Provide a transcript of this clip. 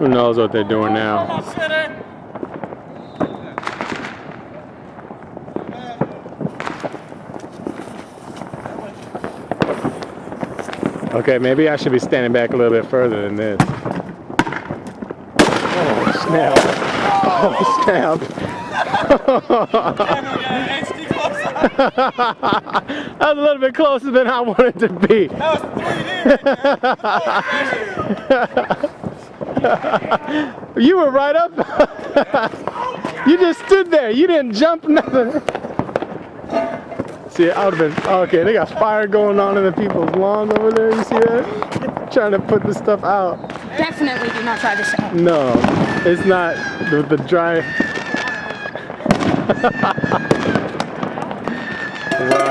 Who knows what they're doing now? Okay, maybe I should be standing back a little bit further than this. Oh, snap. Oh, snap. That was a little bit closer than I wanted to be. That was 3D. You were right up. You just stood there. You didn't jump nothing. See, I would have been, okay, they got fire going on in the people's lawns over there, you see that? Trying to put the stuff out. Definitely do not try this out. No, it's not the dry. Wow.